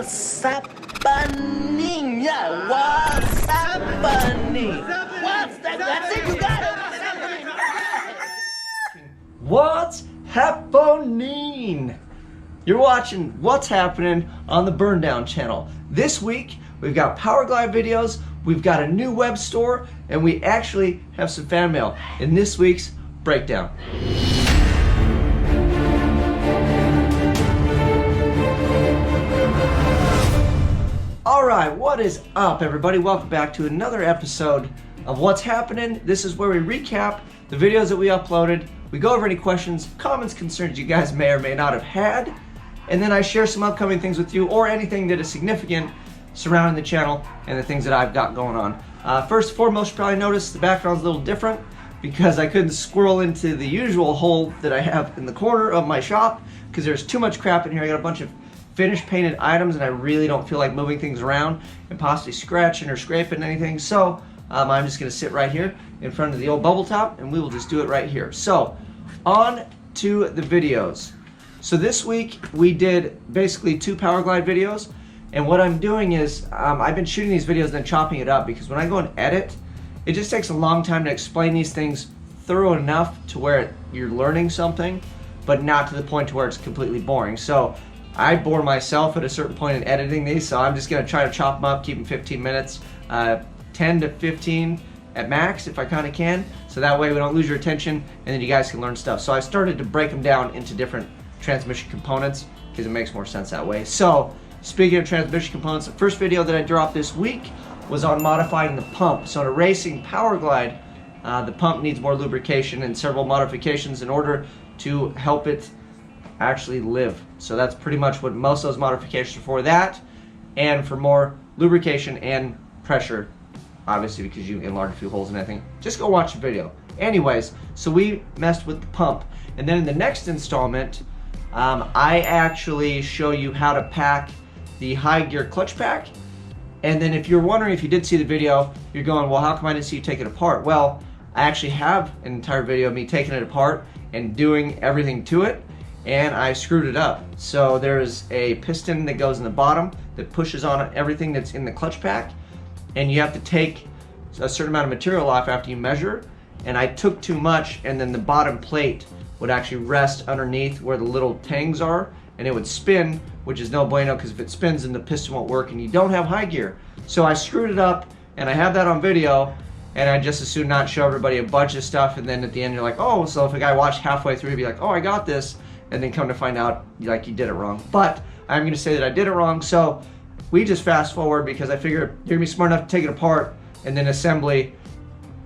What's happening? Yeah, what's happening? That's it, you got it. What's happening? You're watching What's Happening on the BurnDown channel. This week, we've got Power Glide videos, we've got a new web store, and we actually have some fan mail in this week's breakdown. Alright, what is up, everybody? Welcome back to another episode of What's Happening. This is where we recap the videos that we uploaded. We go over any questions, comments, concerns you guys may or may not have had, and then I share some upcoming things with you or anything that is significant surrounding the channel and the things that I've got going on. First and foremost, you probably noticed the background's a little different because I couldn't squirrel into the usual hole that I have in the corner of my shop because there's too much crap in here. I got a bunch of finished painted items and I really don't feel like moving things around and possibly scratching or scraping anything. So I'm just gonna sit right here in front of the old bubble top and we will just do it right here. So on to the videos. So this week we did basically 2 Power Glide videos, and what I'm doing is I've been shooting these videos and then chopping it up because when I go and edit, it just takes a long time to explain these things thorough enough to where you're learning something, but not to the point to where it's completely boring. So I bore myself at a certain point in editing these, so I'm just gonna try to chop them up, keep them 15 minutes, 10 to 15 at max if I kind of can, so that way we don't lose your attention and then you guys can learn stuff. So I started to break them down into different transmission components because it makes more sense that way. So speaking of transmission components, the first video that I dropped this week was on modifying the pump. So in a racing Power Glide, the pump needs more lubrication and several modifications in order to help it actually live. So that's pretty much what most of those modifications are for, that and for more lubrication and pressure, obviously because you enlarge a few holes and everything. Just go watch the video. Anyways, so we messed with the pump, and then in the next installment I actually show you how to pack the high gear clutch pack. And then if you're wondering, if you did see the video, you're going, well, how come I didn't see you take it apart? Well, I actually have an entire video of me taking it apart and doing everything to it, and I screwed it up. So there's a piston that goes in the bottom that pushes on everything that's in the clutch pack, and you have to take a certain amount of material off after you measure, and I took too much, and then the bottom plate would actually rest underneath where the little tangs are, and it would spin, which is no bueno, because if it spins then the piston won't work and you don't have high gear. So I screwed it up, and I have that on video, and I just as soon not show everybody a bunch of stuff, and then at the end you're like, oh, so if a guy watched halfway through, he'd be like, oh, I got this, and then come to find out like you did it wrong. But I'm gonna say that I did it wrong, so we just fast forward because I figure you're gonna be smart enough to take it apart, and then assembly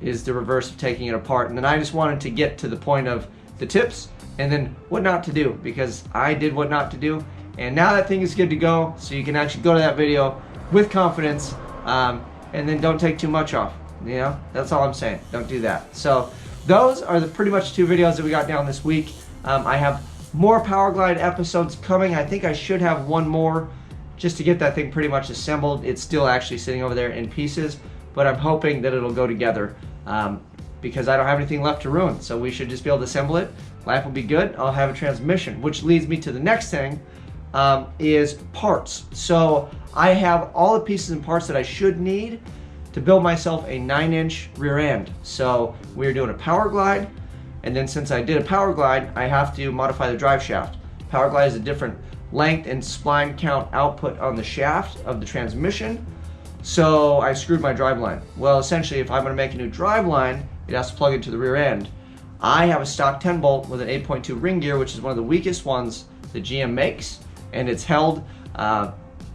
is the reverse of taking it apart. And then I just wanted to get to the point of the tips and then what not to do, because I did what not to do, and now that thing is good to go, so you can actually go to that video with confidence, and then don't take too much off. You know, that's all I'm saying. Don't do that. So those are the pretty much 2 videos that we got down this week. I have more Power Glide episodes coming. I think I should have one more just to get that thing pretty much assembled. It's still actually sitting over there in pieces, but I'm hoping that it'll go together because I don't have anything left to ruin. So we should just be able to assemble it. Life will be good. I'll have a transmission, which leads me to the next thing, is parts. So I have all the pieces and parts that I should need to build myself a 9-inch rear end. So we're doing a Power Glide, and then since I did a Power Glide, I have to modify the drive shaft. Power Glide is a different length and spline count output on the shaft of the transmission, so I screwed my drive line. Well, essentially, if I'm gonna make a new drive line, it has to plug into the rear end. I have a stock 10 bolt with an 8.2 ring gear, which is one of the weakest ones that GM makes, and it's held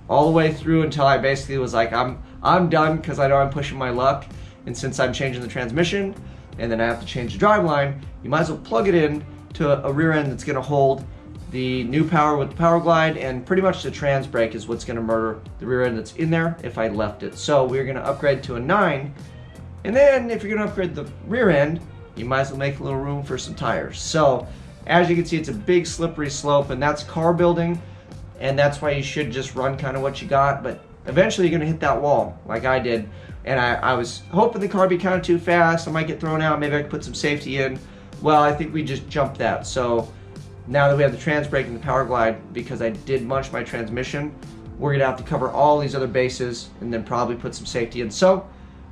all the way through until I basically was like, I'm done, because I know I'm pushing my luck, and since I'm changing the transmission and then I have to change the drive line, you might as well plug it in to a rear end that's gonna hold the new power with the Power Glide, and pretty much the trans brake is what's gonna murder the rear end that's in there if I left it. So we're gonna upgrade to a 9, and then if you're gonna upgrade the rear end, you might as well make a little room for some tires. So as you can see, it's a big slippery slope, and that's car building, and that's why you should just run kind of what you got, but eventually you're gonna hit that wall like I did, and I was hoping the car would be kind of too fast, I might get thrown out, maybe I could put some safety in. Well, I think we just jumped that. So now that we have the trans brake and the Power Glide, because I did munch my transmission we're gonna have to cover all these other bases and then probably put some safety in. So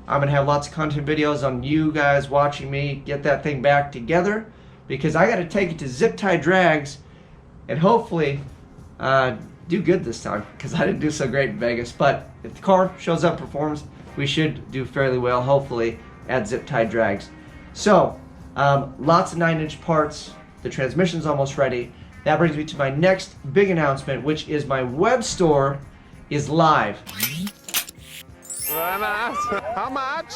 I'm gonna have lots of content videos on you guys watching me get that thing back together, because I gotta take it to zip tie drags and hopefully do good this time, because I didn't do so great in Vegas. But if the car shows up, performs, we should do fairly well, hopefully, at zip tie drags. So lots of 9-inch parts. The transmission's almost ready. That brings me to my next big announcement, which is my web store is live. How much?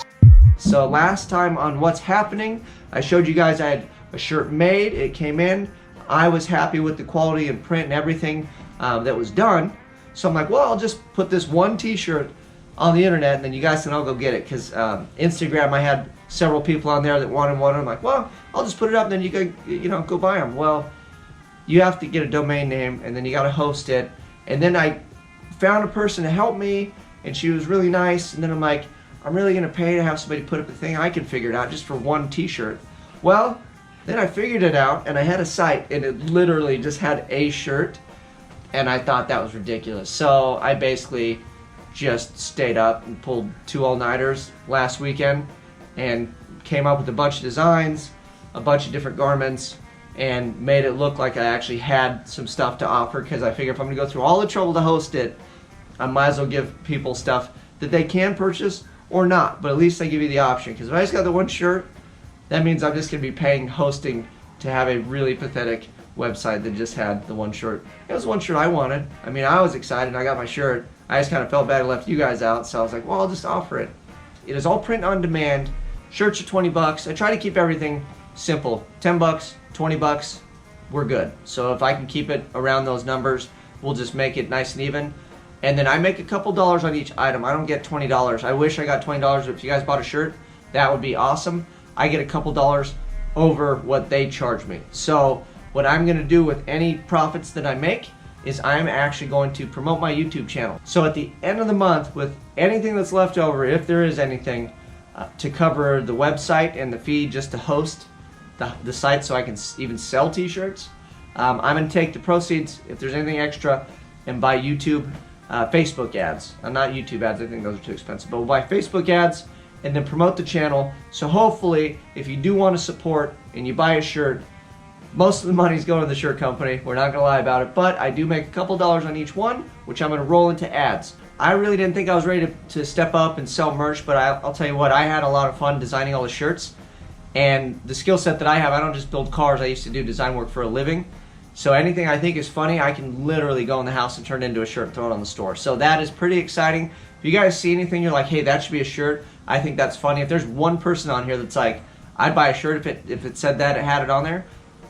So last time on What's Happening, I showed you guys I had a shirt made. It came in. I was happy with the quality and print and everything that was done. So I'm like, well, I'll just put this one t-shirt on the internet and then you guys can all go get it. Because Instagram, I had several people on there that wanted one. I'm like, well, I'll just put it up and then you can, go buy them. Well, you have to get a domain name and then you got to host it. And then I found a person to help me, and she was really nice. And then I'm like, I'm really gonna pay to have somebody put up a thing. I can figure it out just for one t-shirt. Well, then I figured it out, and I had a site, and it literally just had a shirt, and I thought that was ridiculous. So I basically just stayed up and pulled 2 all-nighters last weekend and came up with a bunch of designs, a bunch of different garments, and made it look like I actually had some stuff to offer, because I figure if I'm gonna go through all the trouble to host it, I might as well give people stuff that they can purchase or not, but at least I give you the option. Because if I just got the one shirt, that means I'm just gonna be paying hosting to have a really pathetic website that just had the one shirt. It was one shirt I wanted. I mean, I was excited, I got my shirt. I just kind of felt bad I left you guys out, so I was like, well, I'll just offer it. It is all print on demand. Shirts are 20 bucks. I try to keep everything simple. 10 bucks, 20 bucks, we're good. So if I can keep it around those numbers, we'll just make it nice and even. And then I make a couple dollars on each item. I don't get $20. I wish I got $20 if you guys bought a shirt. That would be awesome. I get a couple dollars over what they charge me. So what I'm gonna do with any profits that I make is I'm actually going to promote my YouTube channel. So at the end of the month, with anything that's left over, if there is anything, to cover the website and the fee just to host the site so I can even sell t-shirts, I'm gonna take the proceeds, if there's anything extra, and buy YouTube, Facebook ads. Not YouTube ads, I think those are too expensive, but we'll buy Facebook ads and then promote the channel. So hopefully, if you do want to support and you buy a shirt, most of the money's going to the shirt company. We're not gonna lie about it, but I do make a couple dollars on each one, which I'm gonna roll into ads. I really didn't think I was ready to step up and sell merch, but I'll tell you what, I had a lot of fun designing all the shirts. And the skill set that I have, I don't just build cars, I used to do design work for a living. So anything I think is funny, I can literally go in the house and turn it into a shirt and throw it on the store. So that is pretty exciting. If you guys see anything, you're like, hey, that should be a shirt, I think that's funny. If there's one person on here that's like, I'd buy a shirt if it said that, it had it on there,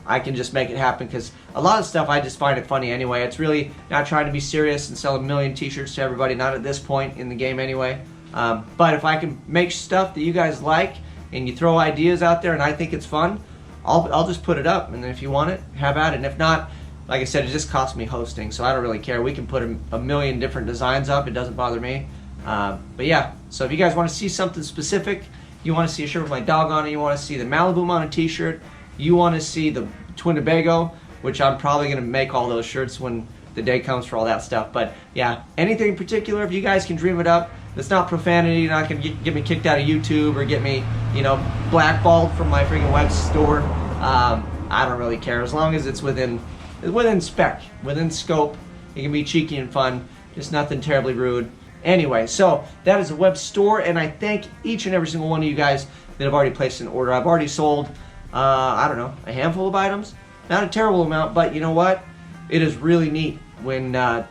I can just make it happen, because a lot of stuff I just find it funny anyway. It's really not trying to be serious and sell a million t-shirts to everybody, not at this point in the game anyway. But if I can make stuff that you guys like and you throw ideas out there and I think it's fun, I'll just put it up, and then if you want it, have at it. And if not, like I said, it just costs me hosting, so I don't really care. We can put a million different designs up, it doesn't bother me. But yeah, so if you guys want to see something specific, you want to see a shirt with my dog on it, you want to see the Malibu mounted t-shirt, you want to see the Twinnebago, which I'm probably going to make all those shirts when the day comes for all that stuff. But yeah, anything in particular, if you guys can dream it up, that's not profanity, you're not going to get me kicked out of YouTube or get me, blackballed from my freaking web store. I don't really care, as long as it's within spec, within scope. It can be cheeky and fun, just nothing terribly rude. Anyway, so that is a web store, and I thank each and every single one of you guys that have already placed an order. I've already sold, I don't know, a handful of items. Not a terrible amount, but you know what? It is really neat when a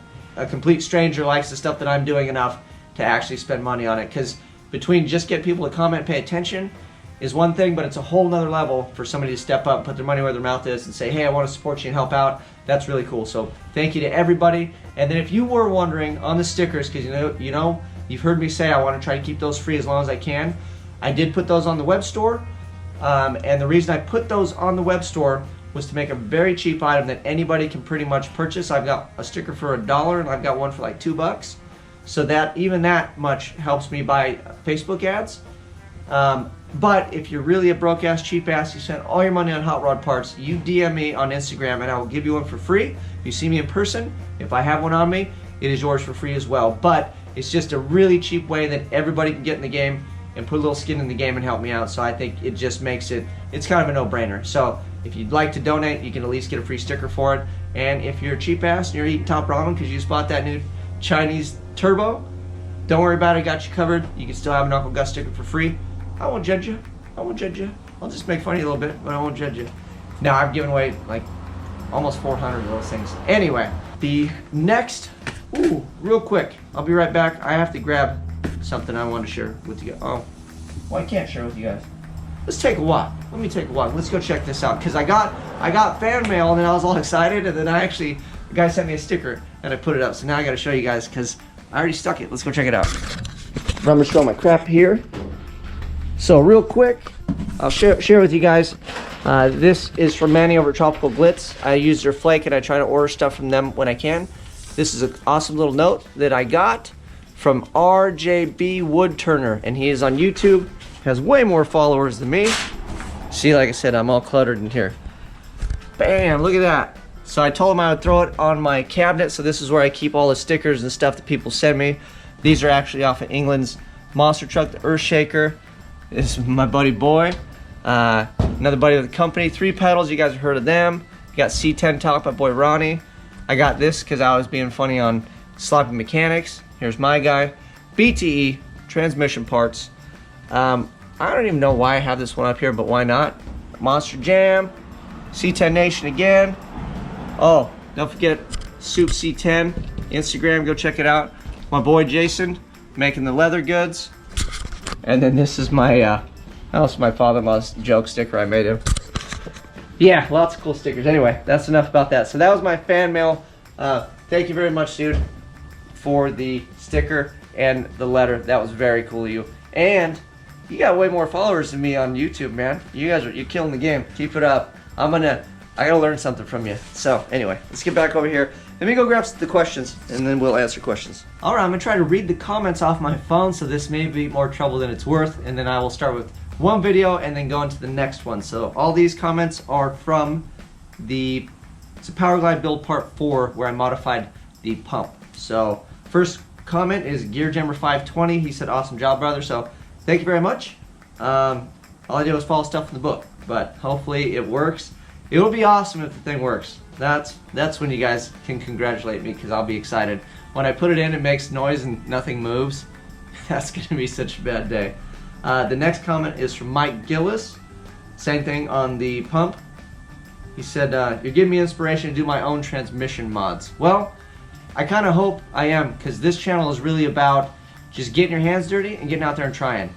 complete stranger likes the stuff that I'm doing enough to actually spend money on it. Because between just get people to comment, pay attention is one thing, but it's a whole nother level for somebody to step up, put their money where their mouth is, and say, hey, I want to support you and help out. That's really cool. So thank you to everybody. And then if you were wondering on the stickers, because you've heard me say I want to try to keep those free as long as I can. I did put those on the web store. And the reason I put those on the web store was to make a very cheap item that anybody can pretty much purchase. I've got a sticker for $1 and I've got one for like $2. So that even that much helps me buy Facebook ads. But if you're really a broke ass, cheap ass, you spend all your money on hot rod parts, you DM me on Instagram and I will give you one for free. If you see me in person, if I have one on me, it is yours for free as well. But it's just a really cheap way that everybody can get in the game and put a little skin in the game and help me out. So I think it just makes it's kind of a no-brainer. So if you'd like to donate, you can at least get a free sticker for it. And if you're a cheap ass and you're eating top ramen because you just bought that new Chinese turbo, don't worry about it, I got you covered. You can still have an Uncle Gus sticker for free. I won't judge you. I won't judge you. I'll just make fun of you a little bit, but I won't judge you. Now, I've given away like almost 400 of those things. Anyway, the next, real quick, I'll be right back. I have to grab something I want to share with you guys. Oh, well, I can't share with you guys. Let's take a walk. Let me take a walk. Let's go check this out. Because I got fan mail and then I was all excited, and then the guy sent me a sticker and I put it up. So now I got to show you guys because I already stuck it. Let's go check it out. I'm gonna show my crap here. So real quick, I'll share with you guys. This is from Manny over at Tropical Glitz. I use their flake and I try to order stuff from them when I can. This is an awesome little note that I got from RJB Woodturner, and he is on YouTube. Has way more followers than me. See, like I said, I'm all cluttered in here. Bam, look at that. So I told him I would throw it on my cabinet, so this is where I keep all the stickers and stuff that people send me. These are actually off of England's monster truck, the Earthshaker. This is my buddy Boy. Another buddy of the company, 3 Pedals, you guys have heard of them. You got C10 Talk by Boy Ronnie. I got this because I was being funny on Sloppy Mechanics. Here's my guy. BTE, transmission parts. I don't even know why I have this one up here, but why not? Monster Jam, C10 Nation again. Oh, don't forget Soup C10, Instagram, go check it out. My boy Jason, making the leather goods. And then this is my, that was my father-in-law's joke sticker I made him. Yeah, lots of cool stickers. Anyway, that's enough about that. So that was my fan mail. Thank you very much, dude, for the sticker and the letter. That was very cool of you. And you got way more followers than me on YouTube, man. You're killing the game. Keep it up. I gotta learn something from you. So anyway, let's get back over here. Let me go grab the questions and then we'll answer questions. All right, I'm gonna try to read the comments off my phone, so this may be more trouble than it's worth, and then I will start with one video and then go into the next one. So all these comments are from it's a Powerglide build part 4 where I modified the pump. So first comment is GearJammer520. He said, awesome job, brother. So thank you very much. All I did was follow stuff in the book, but hopefully it works. It will be awesome if the thing works. That's when you guys can congratulate me, because I'll be excited. When I put it in, it makes noise and nothing moves. That's going to be such a bad day. The next comment is from Mike Gillis. Same thing on the pump. He said, you're giving me inspiration to do my own transmission mods. Well, I kind of hope I am, because this channel is really about just getting your hands dirty and getting out there and trying.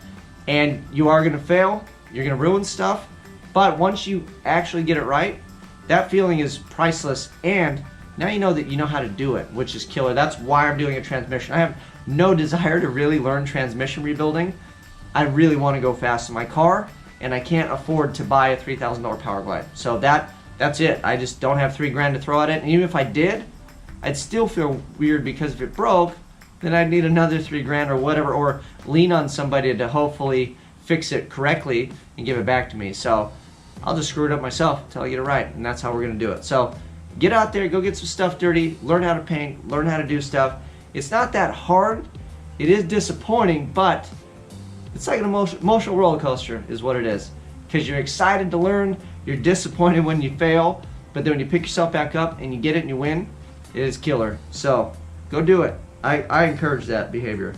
And you are going to fail, you're going to ruin stuff, but once you actually get it right, that feeling is priceless, and now you know that you know how to do it, which is killer. That's why I'm doing a transmission. I have no desire to really learn transmission rebuilding. I really want to go fast in my car, and I can't afford to buy a $3,000 Powerglide. So that's it. I just don't have $3 grand to throw at it, and even if I did, I'd still feel weird, because if it broke, then I'd need another $3 grand or whatever, or lean on somebody to hopefully fix it correctly and give it back to me. So I'll just screw it up myself until I get it right, and that's how we're gonna do it. So get out there, go get some stuff dirty, learn how to paint, learn how to do stuff. It's not that hard. It is disappointing, but it's like an emotional roller coaster is what it is. Because you're excited to learn, you're disappointed when you fail, but then when you pick yourself back up and you get it and you win, it is killer. So go do it. I encourage that behavior.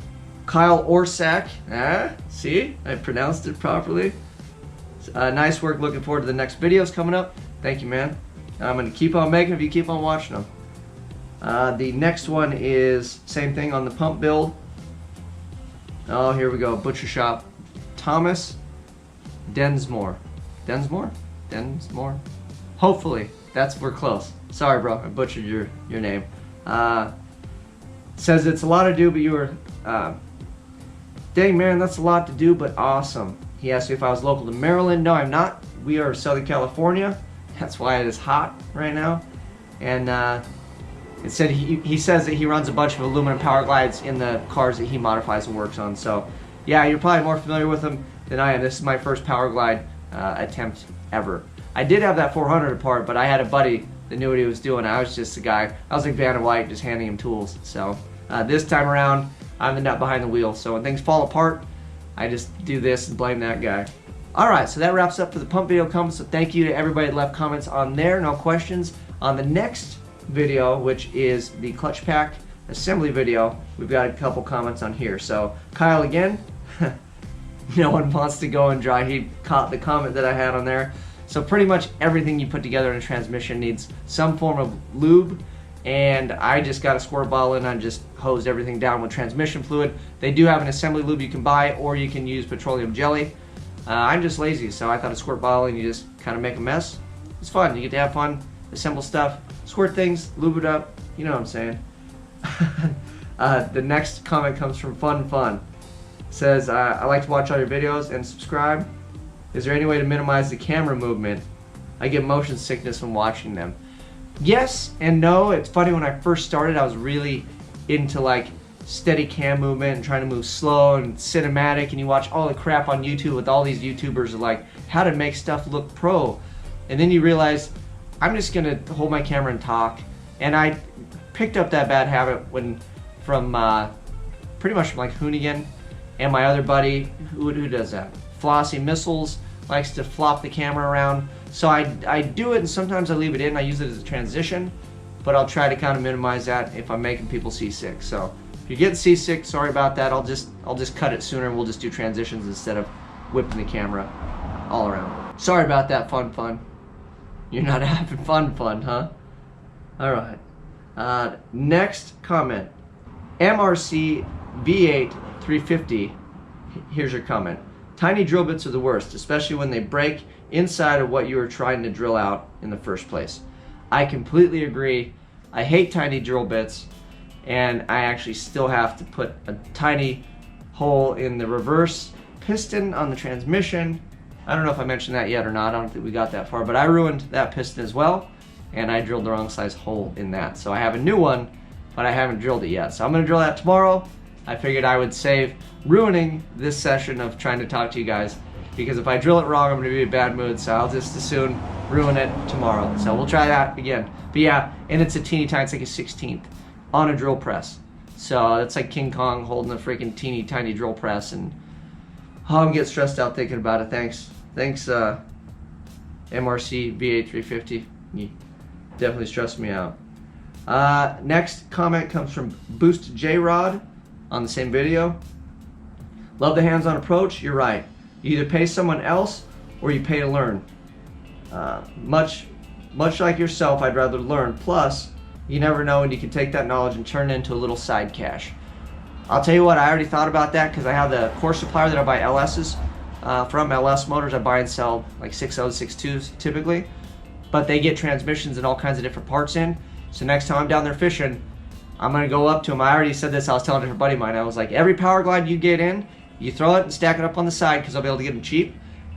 Kyle Orsak, see, I pronounced it properly. Nice work, looking forward to the next videos coming up. Thank you, man. I'm going to keep on making them if you keep on watching them. The next one is same thing on the pump build. Oh, here we go, Butcher Shop. Thomas Densmore. Densmore? Hopefully, we're close. Sorry, bro, I butchered your name. Says it's a lot to do, but you were, dang man, that's a lot to do, but awesome. He asked me if I was local to Maryland. No, I'm not. We are Southern California. That's why it is hot right now. And it said he says that he runs a bunch of aluminum Powerglides in the cars that he modifies and works on. So yeah, you're probably more familiar with them than I am. This is my first Powerglide attempt ever. I did have that 400 apart, but I had a buddy that knew what he was doing. I was just a guy. I was like Vanna White, just handing him tools. So this time around, I'm the nut behind the wheel. So when things fall apart, I just do this and blame that guy. Alright, so that wraps up for the pump video comments. So thank you to everybody that left comments on there. No questions. On the next video, which is the clutch pack assembly video, we've got a couple comments on here. So Kyle again, no one wants to go and dry. He caught the comment that I had on there. So pretty much everything you put together in a transmission needs some form of lube, and I just got a squirt bottle and I just hosed everything down with transmission fluid. They do have an assembly lube you can buy, or you can use petroleum jelly. I'm just lazy, so I thought a squirt bottle and you just kind of make a mess. It's fun. You get to have fun, assemble stuff, squirt things, lube it up. You know what I'm saying. The next comment comes from Fun. It says, I like to watch all your videos and subscribe. Is there any way to minimize the camera movement? I get motion sickness when watching them. Yes and no. It's funny, when I first started, I was really into like steady cam movement and trying to move slow and cinematic, and you watch all the crap on YouTube with all these YouTubers are like how to make stuff look pro, and then you realize I'm just gonna hold my camera and talk. And I picked up that bad habit from pretty much from like Hoonigan and my other buddy who does that, Flossie Missiles, likes to flop the camera around. So I do it, and sometimes I leave it in. I use it as a transition, but I'll try to kind of minimize that if I'm making people seasick. So if you're getting seasick, sorry about that. I'll just cut it sooner, and we'll just do transitions instead of whipping the camera all around. Sorry about that, Fun. You're not having fun, huh? All right. Next comment, MRC V8 350. Here's your comment. Tiny drill bits are the worst, especially when they break inside of what you were trying to drill out in the first place. I completely agree. I hate tiny drill bits, and I actually still have to put a tiny hole in the reverse piston on the transmission. I don't know if I mentioned that yet or not. I don't think we got that far, but I ruined that piston as well, and I drilled the wrong size hole in that. So I have a new one, but I haven't drilled it yet. So I'm gonna drill that tomorrow. I figured I would save ruining this session of trying to talk to you guys, because if I drill it wrong, I'm gonna be in a bad mood, so I'll just as soon ruin it tomorrow. So we'll try that again. But yeah, and it's a teeny tiny, it's like a 16th on a drill press. So it's like King Kong holding a freaking teeny tiny drill press, and I'm getting stressed out thinking about it. Thanks MRC V8 350. You definitely stressed me out. Next comment comes from Boost J-Rod on the same video. Love the hands-on approach. You're right. You either pay someone else or you pay to learn. Much like yourself, I'd rather learn. Plus, you never know when you can take that knowledge and turn it into a little side cash. I'll tell you what, I already thought about that, because I have the core supplier that I buy LS's from. LS Motors. I buy and sell like 6.0s, 6.2s typically, but they get transmissions and all kinds of different parts in. So next time I'm down there fishing, I'm gonna go up to them. I already said this. I was telling a different buddy of mine. I was like, every power glide you get in, you throw it and stack it up on the side, because I'll be able to get them cheap,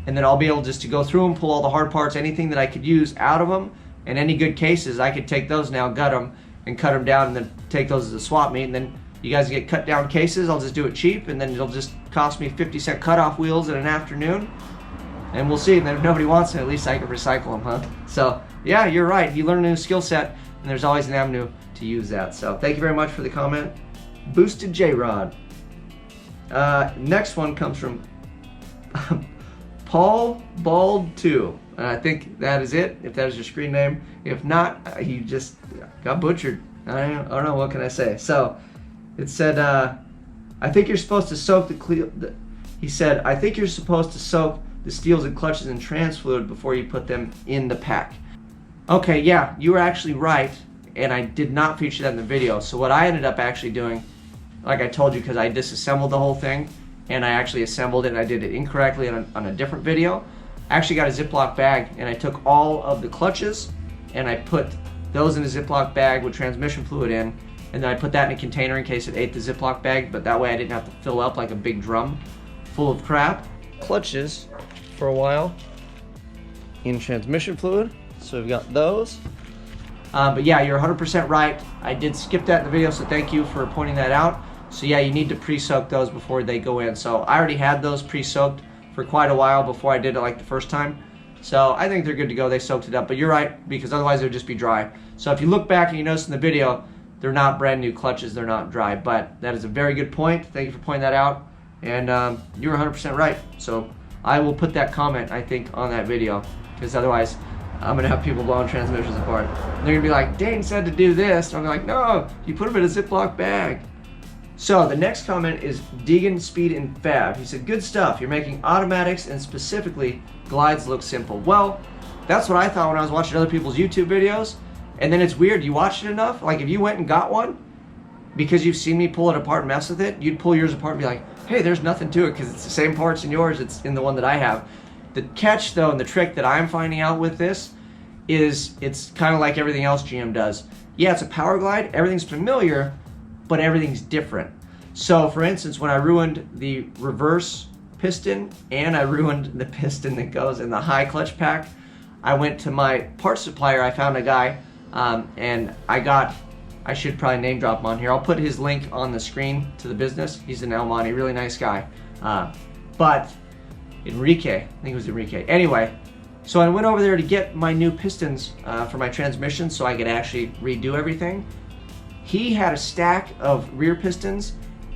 and then I'll be able just to go through them, pull all the hard parts, anything that I could use out of them, and any good cases, I could take those now, gut them, and cut them down, and then take those as a swap meet. And then you guys get cut down cases. I'll just do it cheap, and then it'll just cost me 50-cent cutoff wheels in an afternoon, and we'll see. And then if nobody wants them, at least I can recycle them, huh? So yeah, you're right. You learn a new skill set, and there's always an avenue to use that. So thank you very much for the comment, Boosted J-Rod. Next one comes from Paul Bald 2. I think that is it, if that is your screen name. If not, you just got butchered. I don't know, what can I say? So it said, I think you're supposed to soak he said, I think you're supposed to soak the steels and clutches in trans fluid before you put them in the pack. Okay, yeah, you were actually right, and I did not feature that in the video. So what I ended up actually doing, like I told you, because I disassembled the whole thing, and I actually assembled it, and I did it incorrectly on a different video. I actually got a Ziploc bag, and I took all of the clutches, and I put those in a Ziploc bag with transmission fluid in, and then I put that in a container in case it ate the Ziploc bag, but that way I didn't have to fill up like a big drum full of crap. Clutches for a while in transmission fluid, so we've got those. But yeah, you're 100% right. I did skip that in the video, so thank you for pointing that out. So yeah, you need to pre-soak those before they go in. So I already had those pre-soaked for quite a while before I did it like the first time. So I think they're good to go. They soaked it up, but you're right, because otherwise it would just be dry. So if you look back and you notice in the video, they're not brand new clutches, they're not dry, but that is a very good point. Thank you for pointing that out. And you're 100% right. So I will put that comment, I think, on that video, because otherwise I'm gonna have people blowing transmissions apart. And they're gonna be like, Dane said to do this. And I'm like, no, you put them in a Ziploc bag. So the next comment is Deegan Speed and Fab. He said, good stuff. You're making automatics and specifically glides look simple. Well, that's what I thought when I was watching other people's YouTube videos. And then it's weird, you watch it enough, like if you went and got one, because you've seen me pull it apart and mess with it, you'd pull yours apart and be like, hey, there's nothing to it because it's the same parts in yours, it's in the one that I have. The catch though, and the trick that I'm finding out with this is it's kind of like everything else GM does. Yeah, it's a power glide, everything's familiar, but everything's different. So for instance, when I ruined the reverse piston and I ruined the piston that goes in the high clutch pack, I went to my parts supplier, I found a guy, and I should probably name drop him on here. I'll put his link on the screen to the business. He's in El Monte, really nice guy. But Enrique, I think it was Enrique. Anyway, so I went over there to get my new pistons for my transmission so I could actually redo everything. He had a stack of rear pistons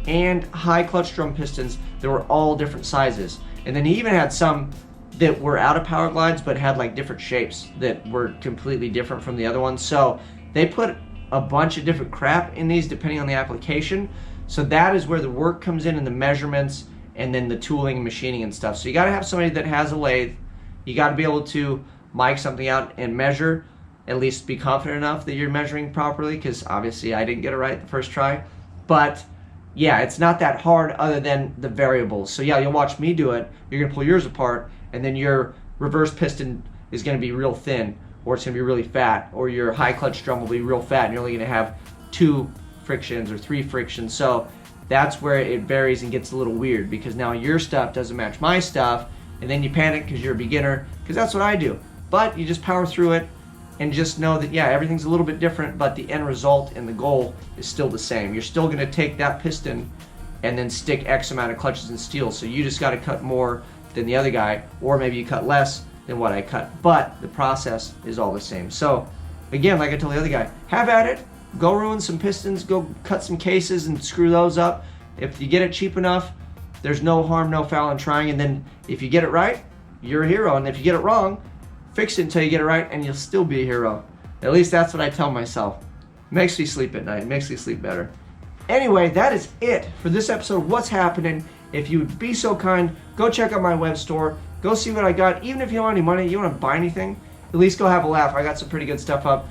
and high clutch drum pistons that were all different sizes. And then he even had some that were out of power glides but had like different shapes that were completely different from the other ones. So they put a bunch of different crap in these depending on the application. So that is where the work comes in and the measurements and then the tooling and machining and stuff. So you gotta have somebody that has a lathe. You gotta be able to mic something out and measure, at least be confident enough that you're measuring properly, because obviously I didn't get it right the first try. But yeah, it's not that hard other than the variables. So yeah, you'll watch me do it. You're gonna pull yours apart and then your reverse piston is gonna be real thin, or it's gonna be really fat, or your high clutch drum will be real fat and you're only gonna have 2 frictions or 3 frictions. So that's where it varies and gets a little weird, because now your stuff doesn't match my stuff and then you panic because you're a beginner, because that's what I do. But you just power through it and just know that yeah, everything's a little bit different, but the end result and the goal is still the same. You're still gonna take that piston and then stick X amount of clutches in steel. So you just gotta cut more than the other guy, or maybe you cut less than what I cut, but the process is all the same. So again, like I told the other guy, have at it, go ruin some pistons, go cut some cases and screw those up. If you get it cheap enough, there's no harm, no foul in trying, and then if you get it right, you're a hero, and if you get it wrong, fix it until you get it right and you'll still be a hero. At least that's what I tell myself. Makes me sleep at night, makes me sleep better. Anyway, that is it for this episode of What's Happening. If you would be so kind, go check out my web store. Go see what I got. Even if you don't have any money, you want to buy anything, at least go have a laugh. I got some pretty good stuff up.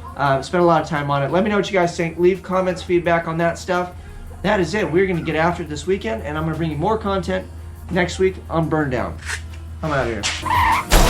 Spent a lot of time on it. Let me know what you guys think. Leave comments, feedback on that stuff. That is it. We're going to get after it this weekend, and I'm going to bring you more content next week on BurnDown. I'm out of here.